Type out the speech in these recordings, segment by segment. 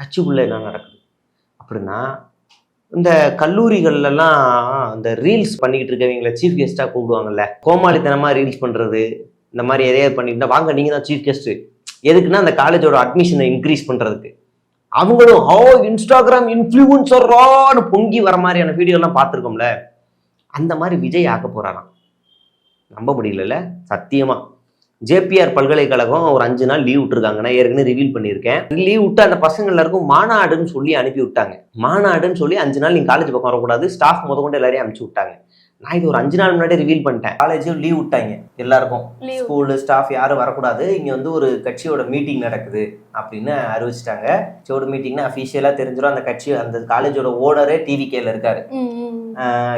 கட்சிக்குள்ள என்ன நடக்குது அப்படின்னா, இந்த கல்லூரிகள்லாம் இந்த ரீல்ஸ் பண்ணிக்கிட்டு இருக்கவங்களை சீஃப் கெஸ்டா கூப்பிடுவாங்கல்ல, கோமாளித்தனமா ரீல்ஸ் பண்றது, இந்த மாதிரி எதையாவது பண்ணிட்டு வாங்க நீங்க தான் சீஃப் கெஸ்ட். எதுக்குன்னா அந்த காலேஜோட அட்மிஷனை இன்க்ரீஸ் பண்றதுக்கு. அவங்களும் இன்ஸ்டாகிராம் இன்ஃப்ளூயன்சரான்னு பொங்கி வர மாதிரியான வீடியோ எல்லாம் பார்த்துருக்கோம்ல. அந்த மாதிரி விஜய் ஆக்க போறாராம். நம்ப முடியல சத்தியமா. ஜேபிஆர் பல்கலைக்கழகம் ஒரு 5 நாள் லீவ் விட்டுருக்காங்க. நான் ஏற்கனவே ரிவீல் பண்ணியிருக்கேன். லீவ் விட்டு அந்த பசங்க எல்லாருக்கும் மாநாடுன்னு சொல்லி அனுப்பி விட்டாங்க. மாநாடுன்னு சொல்லி 5 நாள் நீங்க காலேஜ் பக்கம் வரக்கூடாது, ஸ்டாஃப் முதற்கொண்டு எல்லாரையும் அனுப்பிச்சு விட்டாங்க. நான் இது ஒரு 5 நாள் முன்னாடி ரிவீல் பண்ணிட்டேன். காலேஜும் லீவ் விட்டாங்க எல்லாருக்கும். ஸ்கூலு ஸ்டாஃப் யாரும் வரக்கூடாது, இங்க வந்து ஒரு கட்சியோட மீட்டிங் நடக்குது அப்படின்னு அறிவிச்சிட்டாங்க. கட்சியோட மீட்டிங்னா அஃபீஷியலா தெரிஞ்சிடும். அந்த கட்சி அந்த காலேஜோட ஓனரே டிவிகேல இருக்காரு.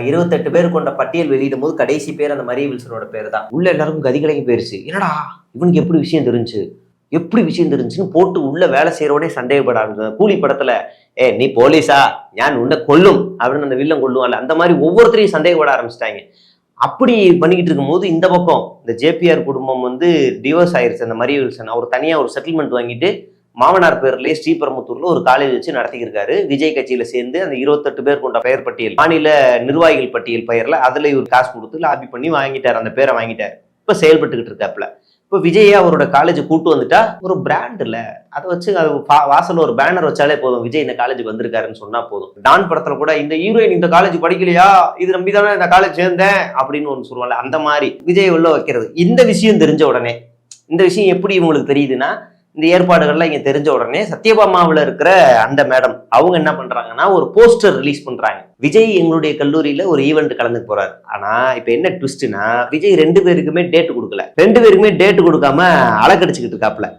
28 பேர் கொண்ட பட்டியல் வெளியிடும் போது கடைசி பேர் அந்த மரிய வில்சனோட பேர் தான். உள்ள எல்லாருக்கும் கதிகலங்கி போயிருச்சு. என்னடா இவனுக்கு எப்படி விஷயம் தெரிஞ்சுன்னு போட்டு உள்ள வேலை செய்யறவனே சந்தேகப்பட ஆரம்பிச்சு. கூலி படத்துல நீ போலீஸா, ஞான் உன்னை கொல்லும் அப்படின்னு அந்த வில்லன் கொல்லுவான்ல, அந்த மாதிரி ஒவ்வொருத்தரையும் சந்தேகப்பட ஆரம்பிச்சிட்டாங்க. அப்படி பண்ணிக்கிட்டு இருக்கும் போது இந்த பக்கம் இந்த ஜேபிஆர் குடும்பம் வந்து டிவோர்ஸ் ஆயிருச்சு. அந்த மரிய வில்சன் அவர் தனியா ஒரு செட்டில்மெண்ட் வாங்கிட்டு மாமனார் பேர்லயே ஸ்ரீபெரும்புத்தூர்ல ஒரு காலேஜ் வச்சு நடத்திக்கிருக்காரு. விஜய் கட்சியில சேர்ந்து அந்த 28 பேர் கொண்ட பெயர் பட்டியல், மாநில நிர்வாகிகள் பட்டியல் பெயர்ல அதுல இவர் காசு கொடுத்து லாபி பண்ணி வாங்கிட்டார். அந்த பேரை வாங்கிட்டார். இப்ப செயல்பட்டுக்கிட்டு இருக்காப்புல. இப்போ விஜய் அவரோட காலேஜ் கூட்டு வந்துட்டா ஒரு பிராண்ட் இல்ல, அதை வச்சு அது வாசல்ல ஒரு பேனர் வச்சாலே போதும், விஜய் இந்த காலேஜுக்கு வந்திருக்காருன்னு சொன்னா போதும். டான் படத்துல கூட இந்த ஹீரோயின் இந்த காலேஜ் படிக்கலையா, இது நம்பிதானே இந்த காலேஜ் சேர்ந்தேன் அப்படின்னு ஒன்று சொல்லுவாங்க. அந்த மாதிரி விஜய் உள்ள வைக்கிறது. இந்த விஷயம் தெரிஞ்ச உடனே, இந்த விஷயம் எப்படி இவங்களுக்கு தெரியுதுன்னா, இந்த ஏற்பாடுகள்லாம் இங்க தெரிஞ்ச உடனே சத்யபாமாவில் இருக்கிற அந்த மேடம் அவங்க என்ன பண்றாங்கன்னா ஒரு போஸ்டர் ரிலீஸ் பண்றாங்க. விஜய் எங்களுடைய கல்லூரியில ஒரு ஈவெண்ட் கலந்துக்க போறாரு. ஆனா இப்ப என்ன ட்விஸ்ட்னா, விஜய் 2 பேருக்குமே டேட் கொடுக்கல. 2 பேருக்குமே டேட் கொடுக்காம அலக்கடிச்சுக்கிட்டு இருக்காப்ல.